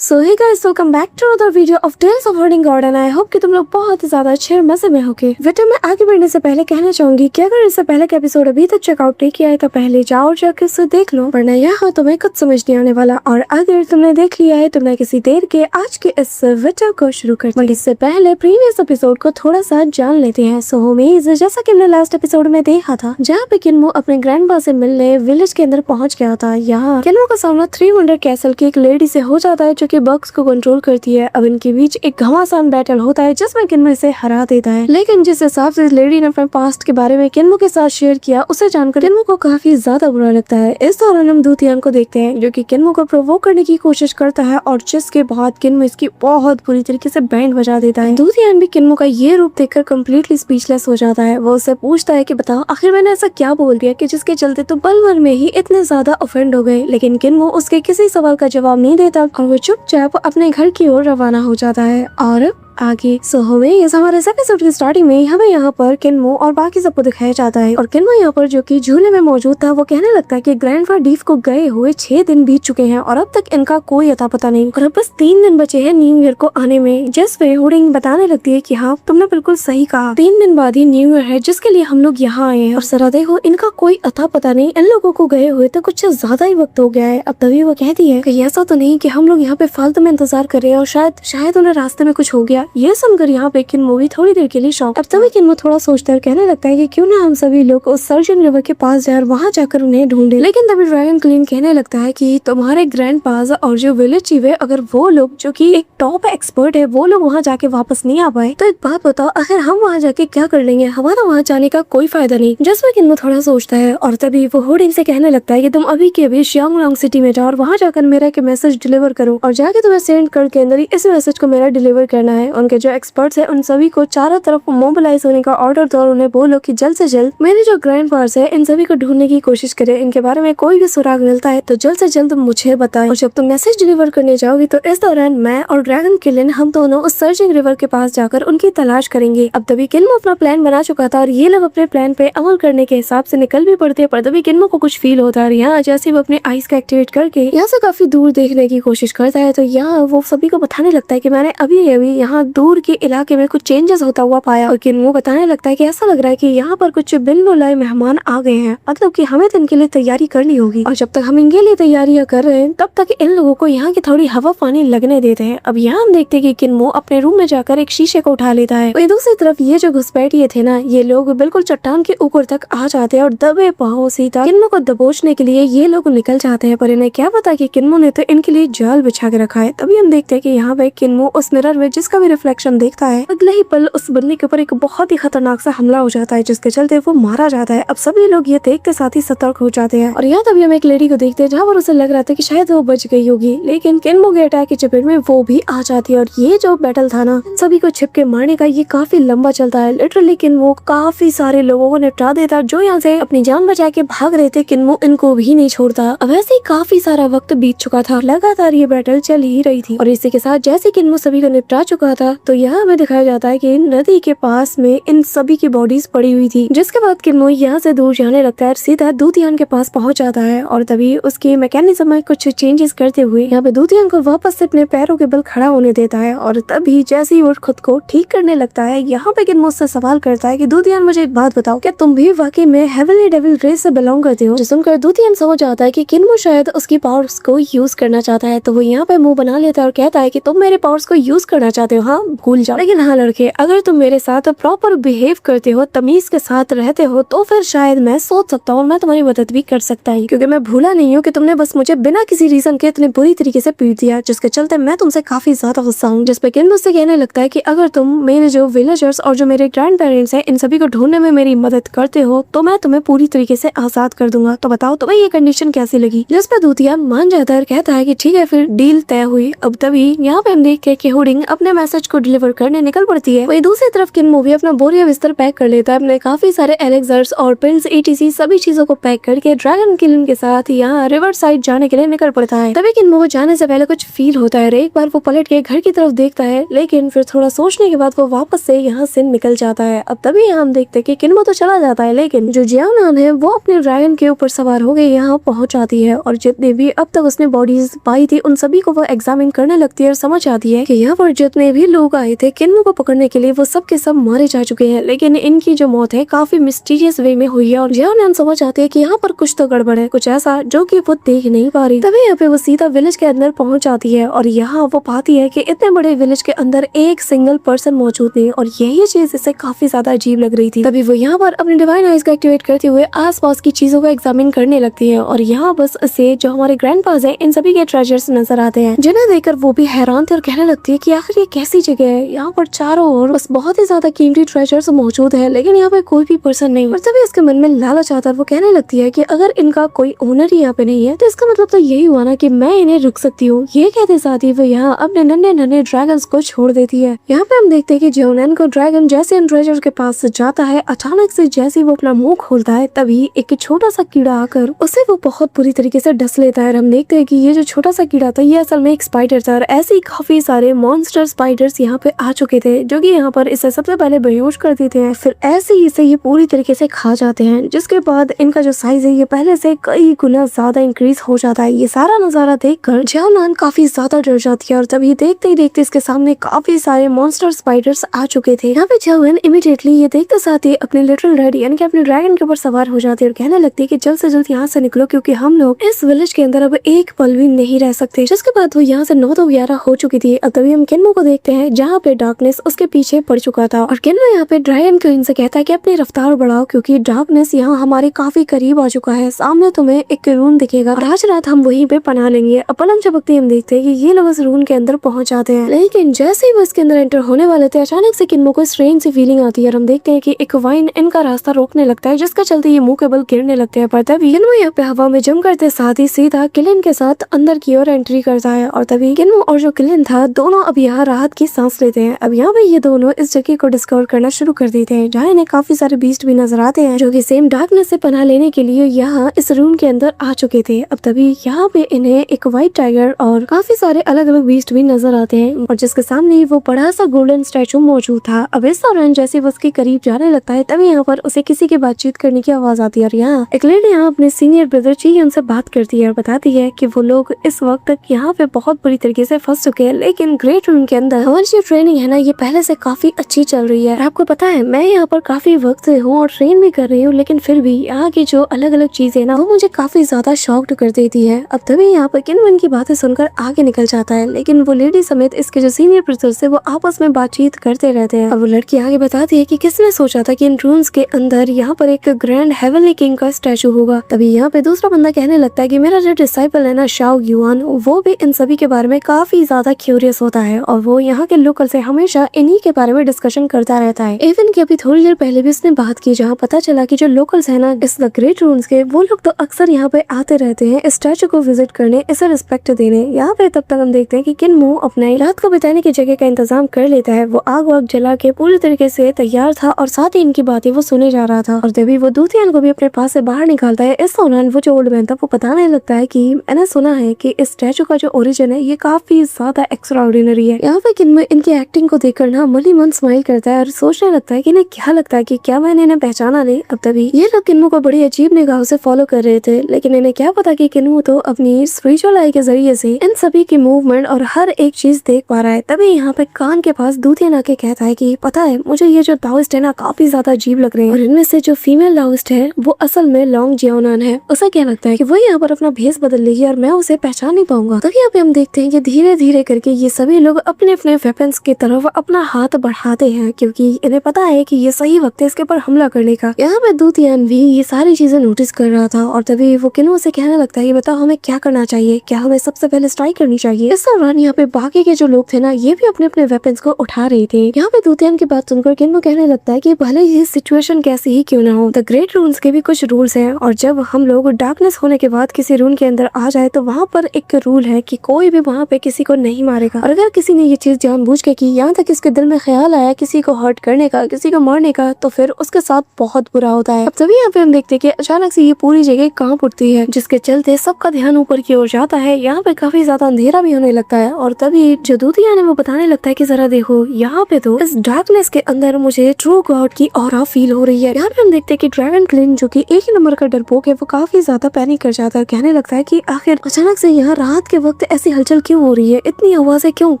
So hey guys, welcome back to another video of tales of Harding Garden. I hope कि तुम लोग बहुत ही ज्यादा अच्छे और मजे में होगे। वीडियो में आगे बढ़ने से पहले कहना चाहूंगी कि अगर इससे पहले का एपिसोड अभी तक चेकआउट नहीं किया है तो पहले जाओ और जाकर इसे देख लो, वरना यहाँ तुम्हें कुछ समझ नहीं आने वाला। और अगर तुमने देख लिया है तो बिना किसी देर के आज के इस वीडियो को शुरू करते हैं। इससे पहले प्रीवियस एपिसोड को थोड़ा सा जान लेते हैं। सो होमीज, जैसा कि हमने लास्ट एपिसोड में देखा था जहाँ पे किन्मो अपने ग्रैंडपा से मिलने विलेज के अंदर पहुंच गया था, यहाँ किन्मो का सामना 3 वंडर कैसल की एक लेडी से हो जाता है जो कि बग्स को कंट्रोल करती है। अब इनके बीच एक घमासान बैटल होता है जिसमें किन्मो इसे हरा देता है। लेकिन जिस हिसाब से लेडी ने अपने पास्ट के बारे में किन्मो के साथ शेयर किया, उसे जानकर किन्मो को काफी ज्यादा बुरा लगता है। इस दौरान हम दूतियान को देखते हैं जो कि किन्मो को प्रोवोक करने की कोशिश करता है और जिसके बाद किन्मो इसकी बहुत बुरी तरीके से बैंड बजा देता है। दूतियान भी किन्मो का ये रूप देखकर कम्प्लीटली स्पीचलेस हो जाता है। वो उससे पूछता है कि बताओ आखिर मैंने ऐसा क्या बोल दिया कि जिसके चलते तो पल भर में ही इतने ज्यादा ऑफेंड हो गए। लेकिन किन्मो उसके किसी सवाल का जवाब नहीं देता और वो चुपचाप अपने घर की ओर रवाना हो जाता है। और आगे हमारे एपिसोड की स्टार्टिंग में हमें यहाँ पर किन्मो और बाकी सबको दिखाया जाता है और किन्मो यहाँ पर जो कि झूले में मौजूद था वो कहने लगता है कि ग्रैंडफा डीफ को गए हुए 6 दिन बीत चुके हैं और अब तक इनका कोई अता पता नहीं और अब बस 3 दिन बचे हैं न्यू ईयर को आने में। जिसपे हुडिंग बताने लगती है कि हाँ तुमने बिल्कुल सही कहा, 3 दिन बाद ही न्यू ईयर है जिसके लिए हम लोग यहाँ आए हैं और सरा देखो इनका कोई अता पता नहीं, इन लोगों को गए हुए तो कुछ ज्यादा ही वक्त हो गया है। अब तभी वो कहती है कि ऐसा तो नहीं कि हम लोग यहाँ पे फालतू में इंतजार कर रहे हैं और शायद उन्हें रास्ते में कुछ हो गया। ये सुनकर यहाँ पे किन्मो भी थोड़ी देर के लिए शॉक। अब तभी किन्मो थोड़ा सोचता है, कहने लगता है कि क्यों ना हम सभी लोग उस सर्जन रिवर के पास जाए और वहाँ जाकर उन्हें ढूंढे। लेकिन तभी ड्रैगन क्वीन कहने लगता है कि तुम्हारे ग्रैंड पास और जो विलेज चीफ है, अगर वो लोग जो कि एक टॉप एक्सपर्ट है वो लोग वहाँ जाके वापस नहीं आ पाए तो एक बात बताओ, आखिर हम वहाँ जाके क्या कर लेंगे, हमारा वहाँ जाने का कोई फायदा नहीं। जिसमें किन्मो थोड़ा सोचता है और तभी वो हुडिंग से कहने लगता है कि तुम अभी के अभी शियांगलांग सिटी में जाओ और वहाँ जाकर मेरा एक मैसेज डिलीवर करो और जाके तुम्हें सेंड कर के अंदर ही इस मैसेज को मेरा डिलीवर करना है। उनके जो एक्सपर्ट्स है उन सभी को चारों तरफ मोबिलाइज होने का ऑर्डर दो और उन्हें बोलो कि जल्द से जल्द मेरे जो ग्रैंड पास है इन सभी को ढूंढने की कोशिश करे। इनके बारे में कोई भी सुराग मिलता है तो जल्द से जल्द मुझे बताएं और जब तुम मैसेज डिलीवर करने जाओगी तो इस दौरान मैं और ड्रैगन किलिन हम दोनों उस सर्जिंग रिवर के पास जाकर उनकी तलाश करेंगे। अब तभी किन्मो अपना प्लान बना चुका था और ये लोग अपने प्लान पे अमल करने के हिसाब से निकल भी पड़ते हैं। पर तभी किन्मो को कुछ फील होता है। यहाँ जैसे वो अपने आइस का एक्टिवेट करके यहाँ से काफी दूर देखने की कोशिश करता है तो यहाँ वो सभी को बताने लगता है कि मैंने अभी यहाँ दूर के इलाके में कुछ चेंजेस होता हुआ पाया। और किन्मो बताने लगता है कि ऐसा लग रहा है कि यहाँ पर कुछ बिन बुलाए मेहमान आ गए हैं, मतलब कि हमें तो इनके लिए तैयारी करनी होगी और जब तक हम इनके लिए तैयारियां कर रहे हैं तब तक इन लोगों को यहाँ की थोड़ी हवा पानी लगने देते हैं। अब यहाँ हम देखते हैं कि किन्मो अपने रूम में जाकर एक शीशे को उठा लेता है। दूसरी तरफ ये जो घुसपैठिए थे ना, ये लोग बिल्कुल चट्टान के ऊपर तक आ जाते हैं और दबे पाँव सीधा किन्मो को दबोचने के लिए ये लोग निकल जाते हैं। पर इन्हें क्या पता कि किन्मो ने तो इनके लिए जाल बिछा के रखा है। तभी हम देखते हैं कि यहाँ पे किन्मो उस मिरर में जिसका भी रिफ्लेक्शन देखता है, अगले ही पल उस बंदे के ऊपर एक बहुत ही खतरनाक सा हमला हो जाता है जिसके चलते वो मारा जाता है। अब सभी लोग ये देख के साथ ही सतर्क हो जाते हैं और यहाँ तभी हम एक लेडी को देखते हैं जहाँ पर उसे लग रहा था कि शायद वो बच गई होगी, लेकिन किन्मो के अटैक की चपेट में वो भी आ जाती है। और ये जो बैटल था ना सभी को छिपके मारने का, ये काफी लंबा चलता है। लिटरली किन्मो काफी सारे लोगों को निपटा देता है जो यहाँ से अपनी जान बचा के भाग रहे थे। किन्मो इनको भी नहीं छोड़ता। अब ऐसे ही काफी सारा वक्त बीत चुका था, लगातार ये बैटल चल ही रही थी और इसी के साथ जैसे किन्मो सभी को निपटा चुका था तो यहाँ हमें दिखाया जाता है कि नदी के पास में इन सभी की बॉडीज पड़ी हुई थी। जिसके बाद किन्मो यहाँ से दूर जाने लगता है, सीधा दूतियान के पास पहुंच जाता है और तभी उसके मैकेनिज्म में कुछ चेंजेस करते हुए यहाँ पे दूतियान को वापस से अपने पैरों के बल खड़ा होने देता है। और तभी जैसे ही वो खुद को ठीक करने लगता है, यहाँ पे किन्मो से सवाल करता है कि दूतियान मुझे एक बात बताओ, क्या तुम भी वाकई में हेवनली डेविल रेस से बिलोंग करते हो? सुनकर दूतियान समझ जाता है कि किन्मो शायद उसकी पावर्स को यूज करना चाहता है तो वो यहाँ पे मुंह बना लेता है और कहता है कि तुम मेरे पावर्स को यूज करना चाहते हो, हाँ भूल जाओ। लेकिन हाँ लड़के, अगर तुम मेरे साथ प्रॉपर बिहेव करते हो, तमीज के साथ रहते हो तो फिर शायद मैं सोच सकता हूँ, मैं तुम्हारी मदद भी कर सकता हूँ, क्योंकि मैं भूला नहीं हूँ कि तुमने बस मुझे बिना किसी रीजन के इतने बुरी तरीके से पीट दिया जिसके चलते मैं तुमसे काफी ज्यादा गुस्सा हूँ। जिसपे किन्मो से कहने लगता है कि अगर तुम मेरे जो विलेजर्स और जो मेरे ग्रैंड पेरेंट्स हैं इन सभी को ढूंढने में मेरी मदद करते हो तो मैं तुम्हें पूरी तरीके से आजाद कर दूंगा। तो बताओ तुम्हें ये कंडीशन कैसी लगी? जिसपे दूतिया मान जाता है और कहता है कि ठीक है फिर डील तय हुई। अब तभी यहाँ पे हम देखते हैं कि हुडिंग अपने मैसेज सच को डिलीवर करने निकल पड़ती है। वही दूसरी तरफ किन्मो भी अपना बोरिया बिस्तर पैक कर लेता है, अपने काफी सारे एलेक्सर्स और पिल्स etc सभी चीजों को पैक करके ड्रैगन किलन के साथ यहाँ रिवर साइड जाने के लिए निकल पड़ता है। तभी किन्मो जाने से पहले कुछ फील होता है। एक बार वो पलट के घर की तरफ देखता है, लेकिन फिर थोड़ा सोचने के बाद वो वापस से यहाँ से निकल जाता है। अब तभी यहाँ हम देखते हैं कि किन्मो तो चला जाता है, लेकिन जो जियानान है वो अपने ड्रैगन के ऊपर सवार हो गई यहाँ पहुंच जाती है और जितने भी अब तक उसने बॉडीज पाई थी उन सभी को वो एग्जामिन करने लगती है और समझ आती है कि यहाँ पर जितने भी लोग आए थे किन्मो को पकड़ने के लिए वो सब के सब मारे जा चुके हैं, लेकिन इनकी जो मौत है काफी मिस्टीरियस वे में हुई है। और जियानान समझ आती है कि यहाँ पर कुछ तो गड़बड़ है, कुछ ऐसा जो कि वो देख नहीं पा रही। तभी यहाँ पे वो सीधा विलेज के अंदर पहुंच जाती है और यहाँ वो पाती है कि इतने बड़े विलेज के अंदर एक सिंगल पर्सन मौजूद नहीं और यही चीज इसे काफी ज्यादा अजीब लग रही थी। तभी वो यहाँ पर अपने डिवाइन आइज को एक्टिवेट करते हुए आसपास की चीजों को एग्जामिन करने लगती है और यहाँ बस इसे जो हमारे ग्रैंडपास है इन सभी के ट्रेजर्स नजर आते हैं, जिन्हें देखकर वो भी हैरान थे और कहने लगती है कि आखिर ये कैसी जगह है। यहाँ पर चारों ओर बस बहुत ही ज्यादा कीमती ट्रेजर्स मौजूद है, लेकिन यहाँ पे कोई भी पर्सन नहीं। और तभी उसके मन में लालच आता है, वो कहने लगती है कि अगर इनका कोई ओनर ही यहाँ पे नहीं है तो इसका मतलब तो यही हुआ ना कि मैं इन्हें रुक सकती हूँ। ये कहते साथ ही वो यहाँ अपने नन्हे नन्हे ड्रैगन्स को छोड़ देती है। यहाँ पे हम देखते हैं कि जियोनान को ड्रैगन जैसे इन ट्रेजर के पास जाता है, अचानक से जैसे वो अपना मुंह खोलता है तभी एक छोटा सा कीड़ा आकर उसे वो बहुत बुरी तरीके से डस लेता है। हम देखते हैं कि ये जो छोटा सा कीड़ा था ये असल में एक स्पाइडर था और ऐसे ही काफी सारे मॉन्स्टर स्पाइडर्स यहाँ पे आ चुके थे जो कि यहाँ पर इसे सबसे पहले बेहोश कर देते हैं, फिर ऐसे ही इसे ये पूरी तरीके से खा जाते हैं, जिसके बाद इनका जो साइज है ये पहले से कई गुना ज्यादा इंक्रीज हो जाता है। ये सारा नजारा देखकर जियानान काफी ज्यादा डर जाती है और तभी देखते ही देखते इसके सामने काफी सारे मॉन्स्टर स्पाइडर्स आ चुके थे। यहाँ पे जियानान इमीडिएटली ये देखते साथ ही अपने लिटिल रेड यानी कि अपने ड्रैगन के ऊपर सवार हो जाती है और कहने लगती है कि जल्द से जल्द यहाँ से निकलो क्योंकि हम लोग इस विलेज के अंदर अब एक पल भी नहीं रह सकते। जिसके बाद वो यहाँ से 9 तो 11 हो चुकी थी। अब तभी हम किन्मो को देखते हैं जहाँ पे डार्कनेस उसके पीछे पड़ चुका था और किन्मो यहाँ पे ड्रैगन क्वीन से कहता है कि अपनी रफ्तार बढ़ाओ क्योंकि डार्कनेस यहाँ हमारे काफी करीब आ चुका है, सामने तुम्हें एक रूम दिखेगा और आज रात हम वहीं पे पना लेंगे। अब पलंग झपकते हम देखते हैं कि ये लोग इस रूम के अंदर पहुंच जाते हैं, लेकिन जैसे ही वो इसके अंदर एंटर होने वाले थे अचानक से किन्मो को स्ट्रेंज सी फीलिंग आती है और हम देखते हैं कि एक वाइन इनका रास्ता रोकने लगता है, जिसका चलते ये मुंह के बल गिरने लगते हैं। पर तभी किन्मो यहाँ पे हवा में जम करते साथ ही सीधा किलिन के साथ अंदर की ओर एंट्री करता है और तभी किन्मो और जो किलिन था दोनों अब यहाँ राहत की सांस लेते हैं। अब यहाँ पे ये दोनों इस जगह को डिस्कवर करना शुरू कर देते हैं जहाँ इन्हें काफी सारे बीस्ट भी नजर आते हैं जो कि सेम डार्कनेस से पनाह लेने के लिए यहाँ इस रूम के अंदर आ चुके थे। अब तभी यहाँ पे इन्हें एक व्हाइट टाइगर और काफी सारे अलग अलग बीस्ट भी नजर आते हैं और जिसके सामने वो बड़ा सा गोल्डन स्टैचू मौजूद था। अब इस दौरान जैसे वो उसके करीब जाने लगता है तभी यहाँ पर उसे किसी की बातचीत करने की आवाज आती है और यहाँ एक लेडी यहाँ अपने सीनियर ब्रदर ची उनसे बात करती है और बताती है कि वो लोग इस वक्त तक यहाँ पे बहुत बुरी तरीके से फंस चुके हैं, लेकिन ग्रेट रूम के अंदर हमारी जो ट्रेनिंग है ना ये पहले से काफी अच्छी चल रही है। आपको पता है मैं यहाँ पर काफी वक्त से हूँ और ट्रेन भी कर रही हूँ, लेकिन फिर भी यहाँ की जो अलग अलग चीजें ना वो मुझे काफी ज्यादा शॉक्ड कर देती है। अब तभी यहाँ पर किन्मो की बातें सुनकर आगे निकल जाता है, लेकिन वो लेडी समेत इसके जो सीनियर ब्रदर है वो आपस में बातचीत करते रहते हैं। अब वो लड़की आगे बताती है कि किसने सोचा था कि इन रूम्स के अंदर यहाँ पर एक ग्रैंड हेवनली किंग का स्टैचू होगा। तभी यहाँ पे दूसरा बंदा कहने लगता है कि मेरा जो डिसाइपल है ना शाओ युआन वो भी इन सभी के बारे में काफी ज्यादा क्यूरियस होता है और वो यहाँ के लोकल से हमेशा इन्हीं के बारे में डिस्कशन करता रहता है। इवन कि अभी थोड़ी देर पहले भी उसने बात की जहाँ पता चला कि जो लोकल्स है ना इस द ग्रेट रूम्स के वो लोग तो अक्सर यहाँ पे आते रहते हैं इस स्टैचू को विजिट करने, इसे रिस्पेक्ट देने। यहाँ पे तब तक हम देखते हैं कि किन्मो अपने रात को बिताने की जगह का इंतजाम कर लेता है। वो आग वाग जला के पूरी तरीके से तैयार था और साथ ही इनकी बातें वो सुने जा रहा था और तभी वो दूतियान को भी अपने पास से बाहर निकालता है। इस दौरान वो जो ओल्ड मैन था वो बताने लगता है कि मैंने सुना है कि इस स्टैचू का जो ओरिजिन है ये काफी ज्यादा एक्स्ट्राऑर्डिनरी है। यहाँ पे किन्मो इनकी एक्टिंग को देखकर ना मनी मन स्माइल करता है और सोचने लगता है कि इन्हें क्या लगता है कि क्या मैंने इन्हें पहचाना नहीं। अब तभी ये लोग किन्मो को बड़ी अजीब निगाहों से फॉलो कर रहे थे, लेकिन इन्हें क्या पता कि किन्मो तो अपनी स्पिरिचुअल आई के जरिए से इन सभी की मूवमेंट और हर एक चीज देख पा रहा है। तभी यहाँ पे कान के पास दूतियान आके कहता है कि पता है मुझे ये जो दाओइस्ट है ना काफी ज्यादा अजीब लग रहे हैं और इनमें से जो फीमेल दाओइस्ट है वो असल में लॉन्ग जियोनान है। उसे क्या लगता है कि वो यहाँ पर अपना भेस बदल लेगी और मैं उसे पहचान नहीं पाऊंगा। तभी यहाँ पे हम देखते हैं कि धीरे धीरे करके ये सभी लोग अपने अपने वेपन्स की तरफ अपना हाथ बढ़ाते हैं क्योंकि इन्हें पता है कि ये सही वक्त है इसके ऊपर हमला करने का। यहाँ पे दूतियान भी ये सारी चीजें नोटिस कर रहा था और तभी वो किन्मो से कहने लगता है कि बताओ हमें क्या करना चाहिए, क्या हमें सबसे पहले स्ट्राइक करनी चाहिए। इस दौरान यहाँ पे बाकी के जो लोग थे ना ये भी अपने अपने वेपन्स को उठा रहे थे। यहाँ पे दूतियान की बात सुनकर किन्मो कहने लगता है कि भले ये सिचुएशन कैसी ही क्यों ना हो द ग्रेट रून्स के भी कुछ रूल्स हैं और जब हम लोग डार्कनेस होने के बाद किसी रूम के अंदर आ जाए तो वहाँ पर एक रूल है कि कोई भी वहाँ पे किसी को नहीं मारेगा और अगर किसी ने ये चीज जानबूझ के की, यहाँ तक इसके दिल में ख्याल आया किसी को हर्ट करने का, किसी को मारने का, तो फिर उसके साथ बहुत बुरा होता है। अब तभी यहाँ पे हम देखते हैं कि अचानक से ये पूरी जगह कांप उठती है, जिसके चलते सबका ध्यान ऊपर की ओर जाता है। यहाँ पे काफी ज्यादा अंधेरा भी होने लगता है और तभी जो दूतिया ने वो बताने लगता है कि जरा देखो, यहाँ पे तो इस डार्कनेस के अंदर मुझे ट्रू गॉड की ऑरा फील हो रही है। यहाँ पे हम देखते हैं कि ड्रैगन क्लिन जो कि एक ही नंबर का डरपोक है, वो काफी ज्यादा पैनिक कर जाता है, कहने लगता है कि आखिर अचानक से यहाँ रात के वक्त ऐसी हलचल क्यों हो रही है, इतनी आवाजें क्यों,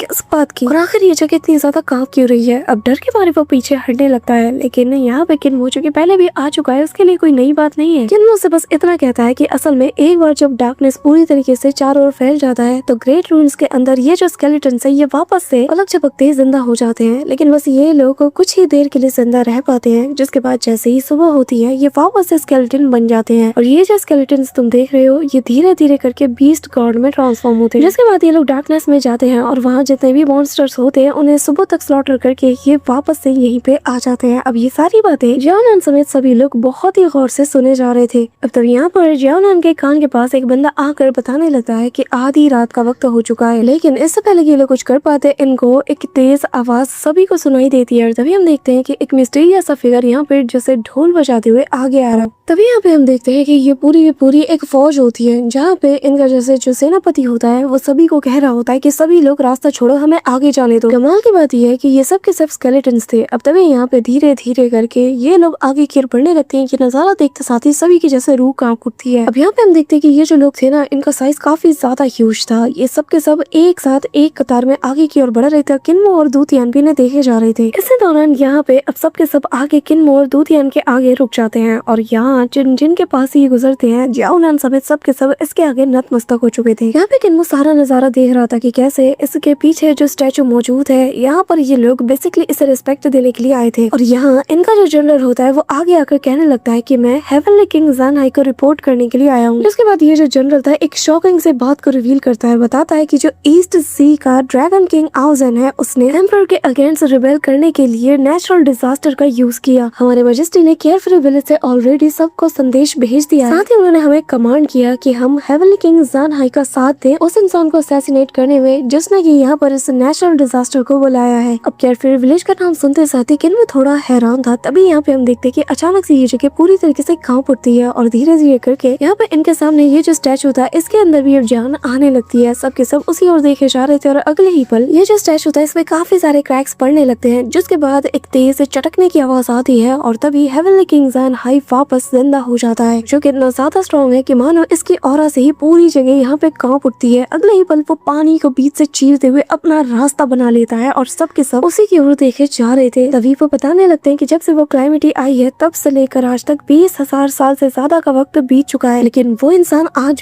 किस बात की, और आखिर ये जगह इतनी ज्यादा कांप क्यों रही है। अब डर के मारे वो पीछे हटने लगता है, लेकिन यहाँ पे किन्मो जो कि पहले भी आ चुका है, उसके लिए कोई नई बात नहीं है। किन्मो से बस इतना कहता है कि असल में एक बार जब डार्कनेस पूरी तरीके से चारों ओर फैल जाता है तो ग्रेट रून्स के अंदर ये जो स्केलेटन है ये वापस से पलक झपकते जिंदा हो जाते हैं। लेकिन बस ये लोग कुछ ही देर के लिए जिंदा रह पाते हैं, जिसके बाद जैसे ही सुबह होती है ये वापस से स्केलेटन बन जाते हैं। और ये जो स्केलेटन तुम देख रहे हो ये धीरे धीरे करके बीस्ट गॉड में ट्रांसफॉर्म होते हैं, जिसके बाद ये लोग डार्कनेस में जाते हैं और वहाँ जितने भी मॉन्स्टर्स होते हैं उन्हें सुबह तक स्लॉटर करके ये वापस से यहीं पे आ जाते हैं। अब ये सारी बातें जियाओनान समेत सभी लोग बहुत ही गौर से सुने जा रहे थे। अब तब यहाँ पर जियाओनान के कान के पास एक बंदा आकर बताने लगता है कि आधी रात का वक्त हो चुका है, लेकिन इससे पहले ये लोग कुछ कर पाते इनको एक तेज आवाज सभी को सुनाई देती है। और तभी हम देखते हैं कि एक मिस्टीरियस सा फिगर यहाँ पे जैसे ढोल बजाते हुए आगे आ रहा है। तभी यहाँ पे हम देखते हैं कि ये पूरी एक फौज होती है, जहाँ पे इनका जैसे जो सेनापति होता है वो सभी को कह रहा होता है कि सभी लोग रास्ता छोड़ो, हमें आगे जाने दो। कमाल की बात यह है कि ये सब के सब स्केलेटन्स थे। अब तभी यहाँ पे धीरे धीरे करके ये लोग आगे की ओर बढ़ने लगते हैं कि नजारा देखते साथ ही सभी की जैसे रूह कांप उठती है। अब यहाँ पे हम देखते हैं कि ये जो लोग थे ना, इनका साइज काफी ज्यादा ह्यूज था। ये सब के सब एक साथ एक कतार में आगे की ओर बढ़ रहे थे। किन्मो और दूतियान भी इन्हें देखे जा रहे थे। इसी दौरान यहाँ पे अब सब के सब आगे किन्मो और दूतियान के आगे रुक जाते हैं और यहाँ जिनके पास ये गुजरते हैं जियाओनान समेत सब के सब इसके आगे नतमस्तक हो चुके थे। यहाँ पे किन्मो सारा नजारा देख रहा था कि कैसे इसके पीछे जो स्टैचू मौजूद है, यहाँ पर ये लोग बेसिकली इसे रिस्पेक्ट देने के लिए आए थे। और यहाँ इनका जो जनरल होता है वो आगे आकर कहने लगता है कि मैं हेवनली किंग ज़ानहाई को रिपोर्ट करने के लिए आया हूँ। उसके बाद ये जो जनरल था एक शॉकिंग से बात को रिवील करता है, बताता है कि जो ईस्ट सी का ड्रैगन किंग आउजेन है उसने एम्परर के अगेंस्ट रिबेल करने के लिए नेचुरल डिजास्टर का यूज किया। हमारे मजेस्टी ने केयरफ्री विलेज से ऑलरेडी सबको संदेश भेज दिया। साथ ही उन्होंने हमें कमांड किया कि हम हेवनली किंग ज़ानहाई का साथ दें उस इंसान को असैसिनेट करने में जिसने कि यहाँ पर इस नेचुरल डिजास्टर को बुलाया है। अब केयरफ्री विलेज का नाम सुनते साथ ही किन्मो थोड़ा हैरान था। तभी यहाँ पे हम देखते हैं कि अचानक से ये जगह पूरी तरीके से कांप उठती है और धीरे धीरे करके यहाँ पे इनके सामने ये जो स्टैचू था इसके अंदर भी अब जान आने लगती है। सबके सब उसी ओर देखे जा रहे थे और अगले ही पल ये जो स्टैचू था इसमें काफी सारे क्रैक्स पड़ने लगते हैं, जिसके बाद एक तेज चटकने की आवाज आती है और तभी हेवनली किंग ज़ानहाई वापस जिंदा हो जाता है, जो कि इतना ज्यादा स्ट्रॉन्ग है कि मानो इसकी ऑरा से ही पूरी जगह यहाँ पे कांप उठती है। अगले ही पल वो पानी को बीच से चीरते हुए अपना रास्ता बना लेता है और सबके सब उसी की ओर देखे जा रहे थे। तभी वो बताने लगते हैं कि जब से वो क्लाइमेटी आई है तब से लेकर आज तक 20,000 साल से ज्यादा का वक्त बीत चुका है, लेकिन वो इंसान आज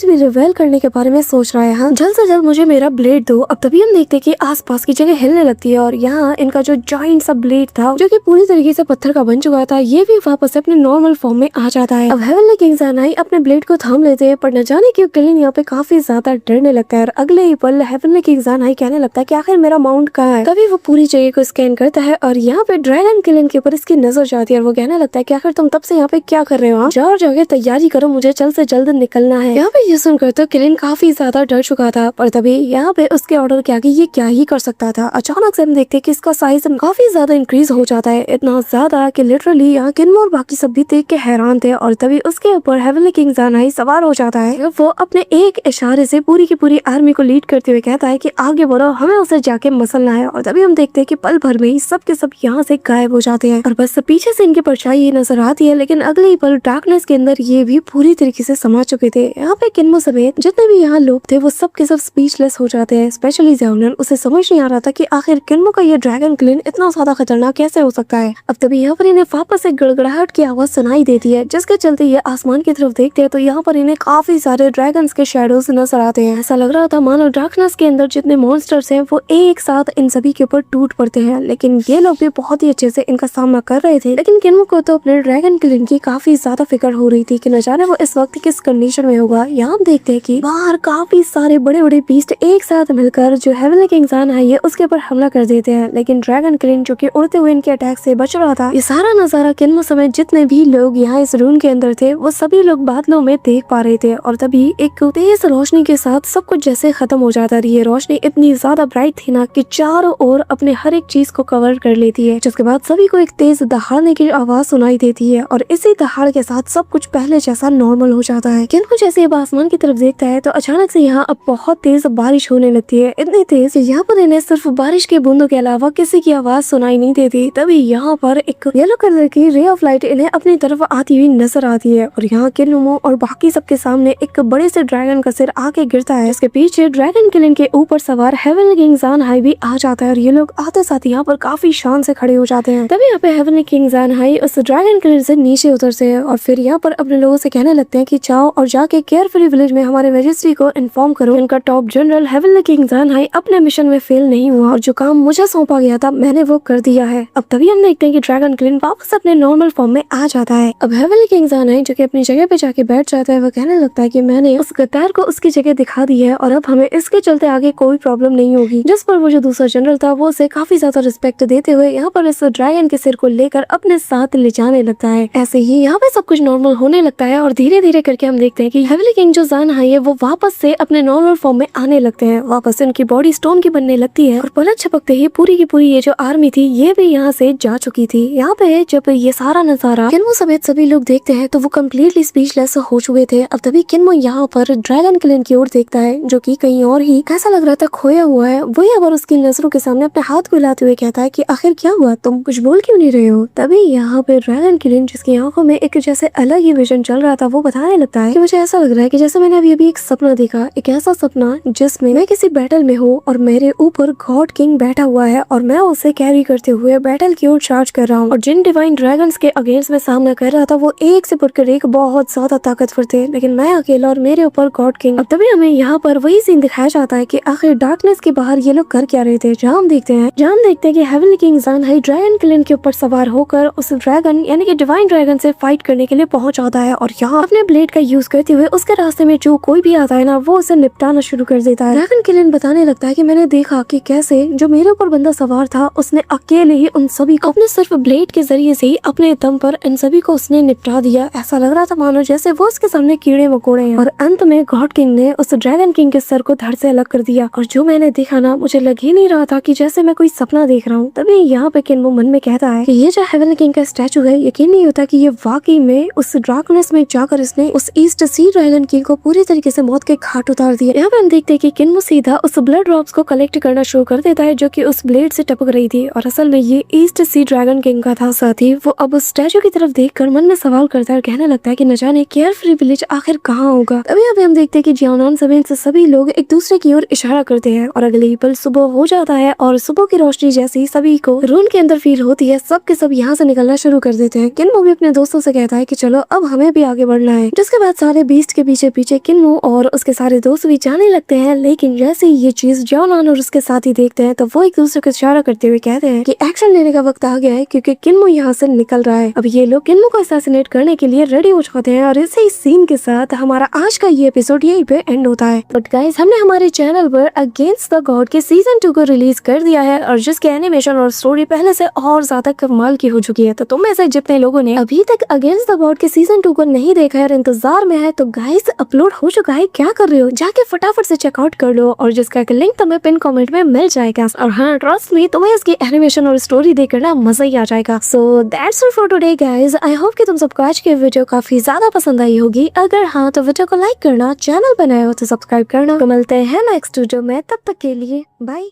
भी रिवेल करने के बारे में सोच रहा है। हाँ, जल्द से जल्द मुझे मेरा ब्लेड दो। अब तभी हम देखते हैं कि आसपास की जगह हिलने लगती है और यहाँ इनका जो जॉइंट सा ब्लेड था जो कि पूरी तरीके से पत्थर का बन चुका था, ये भी वापस अपने नॉर्मल फॉर्म में आ जाता है। अब हेवनली किंग ज़ानहाई अपने ब्लेड को थाम लेते हैं, पर न जाने क्यों किलिन यहाँ पे काफी ज्यादा डरने लगता है और अगले ही पल हेवनली किंग ज़ानहाई कहने लगता है कि आखिर मेरा माउंट कहाँ है। तभी वो पूरी जगह को स्कैन करता है और यहाँ पे ड्रैगन किलिन के ऊपर इसकी नजर जाती है और वो कहने लगता है कि आखिर तुम तब से यहाँ पे क्या कर रहे हो, जाओ जाके तैयारी करो, मुझे जल्द से जल्द निकलना है। यहाँ पे ये सुनकर तो किलिन काफी ज्यादा डर चुका था, पर तभी यहाँ पे उसके ऑर्डर के आगे ये क्या ही कर सकता था। अचानक से हम देखते हैं कि इसका साइज काफी ज्यादा इंक्रीज हो जाता है, इतना ज्यादा कि लिटरली यहाँ किन्मो और बाकी सब भी देख के हैरान थे। और तभी उसके ऊपर हेवनली किंग ज़ानहाई सवार हो जाता है। वो अपने एक इशारे से पूरी की पूरी आर्मी को लीड करते हुए कहता है कि आगे बढ़ो, हमें उसे जाके मसलना है। और तभी हम देखते हैं कि पल भर में ही सब के सब यहाँ से गायब हो जाते हैं और बस पीछे से इनकी परछाई ये नजर आती है, लेकिन अगले ही पल डार्कनेस के अंदर ये भी पूरी तरीके से समा चुके थे। यहाँ पे किन्मो समेत जितने भी यहाँ लोग थे वो सब के सब स्पीचलेस हो जाते हैं। स्पेशली जियाओनान, उसे समझ नहीं आ रहा था कि आखिर किन्मो का ये ड्रैगन क्लिन इतना ज्यादा खतरनाक कैसे हो सकता है। अब तभी यहाँ पर इन्हें वापस एक गड़गड़ाहट की आवाज सुनाई देती है, जिसके चलते ये आसमान की तरफ देखते हैं तो यहाँ पर इन्हें काफी सारे ड्रैगन्स के शैडोज नजर आते हैं। ऐसा लग रहा था मानो डार्कनेस के अंदर जितने मॉन्स्टर्स हैं वो एक साथ इन सभी के ऊपर टूट पड़ते हैं, लेकिन ये लोग भी बहुत ही अच्छे से इनका सामना कर रहे थे। लेकिन किन्मो को तो अपने ड्रैगन क्लिन की काफी ज्यादा फिक्र हो रही थी कि न जाने वो इस वक्त किस कंडीशन में होगा। यहाँ हम देखते हैं कि बाहर काफी सारे बड़े बड़े बीस्ट एक साथ मिलकर जो हेवनली किंग ज़ानहाई है उसके ऊपर हमला कर देते हैं, लेकिन ड्रैगन क्लिन जो कि उड़ते हुए इनके अटैक से बच रहा था। ये सारा नजारा किन्मो समेत जितने भी लोग यहाँ इस रूम के अंदर थे वो सभी लोग बादलों में देख पा रहे थे और तभी एक तेज रोशनी के साथ सब कुछ जैसे खत्म हो जाता है। ये रोशनी इतनी ज्यादा ब्राइट थी ना कि चारों ओर अपने हर एक चीज को कवर कर लेती है, जिसके बाद सभी को एक तेज दहाड़ने की आवाज सुनाई देती है और इसी दहाड़ के साथ सब कुछ पहले जैसा नॉर्मल हो जाता है। किन्तु जैसे अब आसमान की तरफ देखता है तो अचानक से यहाँ अब बहुत तेज बारिश होने लगती है, इतनी तेज कि यहाँ पर इन्हें सिर्फ बारिश के बूंदों के अलावा किसी की आवाज सुनाई नहीं देती। तभी यहाँ पर एक येलो कलर की रे ऑफ लाइट इन्हें अपनी तरफ आती हुई नजर आती है और यहाँ किन्मो और बाकी सबके सामने एक बड़े से ड्रैगन का सिर आके गिरता है। इसके पीछे ड्रैगन किलिंग के ऊपर सवार हेवनली किंग ज़ान हाई भी आ जाता है और ये लोग आते साथ यहाँ पर काफी शान से खड़े हो जाते हैं। तभी यहाँ पे हेवनली किंग ज़ान हाई उस ड्रैगन किलर से नीचे उतरते हैं और फिर यहाँ पर अपने लोगों से कहने लगते हैं कि जाओ और जाके केयरफ्री विलेज में हमारे मजिस्ट्री को इन्फॉर्म करो इनका टॉप जनरल हेवनली किंग ज़ान हाई अपने मिशन में फेल नहीं हुआ और जो काम मुझे सौंपा गया था मैंने वो कर दिया है। अब तभी हम देखते हैं कि ड्रैगन किलिंग वापस अपने नॉर्मल फॉर्म में आ जाता है। अब हेवनली किंग ज़ान हाई जो कि अपनी जगह पे जाके बैठ जाता है वो कहने लगता है कि मैंने उस गद्दार को उसकी जगह दिखा दी है और अब हमें इसके चलते आगे कोई प्रॉब्लम नहीं होगी। जिस पर वो जो दूसरा जनरल था वो उसे काफी ज्यादा रिस्पेक्ट देते हुए यहाँ पर इस ड्रैगन के सिर को लेकर अपने साथ ले जाने लगता है। ऐसे ही यहाँ पे सब कुछ नॉर्मल होने लगता है और धीरे धीरे करके हम देखते हैं कि हेवनली किंग जो ज़ान हाई है वो वापस से अपने नॉर्मल फॉर्म में आने लगते हैं। वापस से उनकी बॉडी स्टोन की बनने लगती है और पलक झपकते ही पूरी की पूरी ये जो आर्मी थी ये भी यहाँ से जा चुकी थी। यहाँ पे जब ये सारा नजारा किन्मो समेत सभी लोग देखते हैं तो वो कम्प्लीटली स्पीचलेस हो चुके थे। अब तभी किन्मो यहाँ पर ड्रैगन किलिंग की ओर देखता है जो कि कहीं और ही ऐसा लग रहा था खोया हुआ है। वही अब उसकी नजरों के सामने अपने हाथ को हिलाते हुए कहता है कि आखिर क्या हुआ, तुम कुछ बोल क्यों नहीं रहे हो। तभी यहाँ पे ड्रैगन किलिंग जिसकी आंखों में एक जैसे अलग ही विजन चल रहा था वो बताने लगता है कि मुझे ऐसा लग रहा है कि जैसे मैंने अभी एक सपना देखा, एक ऐसा सपना जिसमें मैं किसी बैटल में हूँ और मेरे ऊपर गॉड किंग बैठा हुआ है और मैं उसे कैरी करते हुए बैटल की ओर चार्ज कर रहा हूँ और जिन डिवाइन ड्रैगन्स के अगेंस्ट में सामना कर रहा था वो एक से बढ़कर एक बहुत ज्यादा ताकतवर थे, लेकिन मैं अकेला और मेरे ऊपर गॉड किंग। अब तभी हमें यहाँ पर वही सीन दिखाया जाता है कि आखिर डार्कनेस के बाहर ये लोग कर क्या रहे थे। जहाँ हम देखते हैं कि हेवनली किंग ज़ान हाई ड्रैगन किलिंग के ऊपर सवार होकर उस ड्रैगन यानी कि डिवाइन ड्रैगन से फाइट करने के लिए पहुंच जाता है और यहाँ अपने ब्लेड का यूज करते हुए उसके रास्ते में जो कोई भी आता है ना वो उसे निपटाना शुरू कर देता है। ड्रैगन किलिंग बताने लगता है कि मैंने देखा कि कैसे जो मेरे ऊपर बंदा सवार था उसने अकेले ही उन सभी को अपने सिर्फ ब्लेड के जरिए से ही अपने दम पर इन सभी को उसने निपटा दिया। ऐसा लग रहा था मानो जैसे वो उसके सामने कीड़े मकोड़े हैं और अंत में गॉड किंग ने उस ड्रैगन किंग के सर को धड़ से अलग कर दिया और जो मैंने देखा ना मुझे लग ही नहीं रहा था कि जैसे मैं कोई सपना देख रहा हूँ। तभी यहाँ पे किन्मो मन में कहता है कि ये जो हेवनली किंग का स्टैचू है यकीन नहीं होता कि ये वाकई में उस डार्कनेस में जाकर इसने उस ईस्ट सी ड्रैगन किंग को पूरी तरीके से मौत के घाट उतार दिया। यहाँ पे हम देखते हैं कि किन्मो सीधा उस ब्लड ड्रॉप्स को कलेक्ट करना शुरू कर देता है जो कि उस ब्लेड से टपक रही थी और असल में ये ईस्ट सी ड्रैगन किंग का था। साथ ही वो अब उस स्टैचू की तरफ देखकर मन में सवाल करता है और कहने लगता है कि न जाने केयरफ्री विलेज आखिर कहाँ होगा। तभी यहाँ पे हम देखते हैं कि जियानॉन समेत से सभी लोग एक दूसरे की ओर इशारा करते हैं और अगले ही पल सुबह हो जाता है और सुबह की रोशनी जैसी सभी को रूम के अंदर फील होती है सब के सब यहाँ से निकलना शुरू कर देते हैं। किन्मो भी अपने दोस्तों से कहता है कि चलो अब हमें भी आगे बढ़ना है, जिसके बाद सारे बीस्ट के पीछे पीछे किन्मो और उसके सारे दोस्त भी जाने लगते हैं। लेकिन जैसे ही ये चीज जियानॉन और उसके साथी देखते हैं तो वो एक दूसरे को इशारा करते हुए कहते हैं कि एक्शन लेने का वक्त आ गया है क्योंकि किन्मो यहाँ से निकल रहा है। अब ये लोग किन्मो को असैसिनेट करने के लिए रेडी हो जाते हैं और इसी सीन के साथ हमारा आज का ये एपिसोड यहीं पे एंड होता है। बट गाइस हमने हमारे चैनल पर अगेंस्ट द गॉड के सीजन 2 को रिलीज कर दिया है और जिसके एनिमेशन और स्टोरी पहले से और ज्यादा कमाल की हो चुकी है। तो तुम में से जितने लोगों ने अभी तक अगेंस्ट द गॉड के सीजन 2 को नहीं देखा है और इंतजार में है तो गाइस अपलोड हो चुका है, क्या कर रहे हो, जाके फटाफट से चेकआउट कर लो और जिसका लिंक तुम्हें पिन कमेंट में मिल जाएगा। और हाँ ट्रस्ट मी तुम्हें इसकी एनिमेशन और स्टोरी देखकर ना मजा ही आ जाएगा। So that's all for today guys, I hope कि तुम सबको आज की वीडियो काफी ज्यादा पसंद आई होगी। अगर हाँ तो वीडियो को लाइक करना, चैनल बनाए हो तो सब्सक्राइब करना। तो मिलते हैं नेक्स्ट वीडियो में, तब तक के लिए बाय।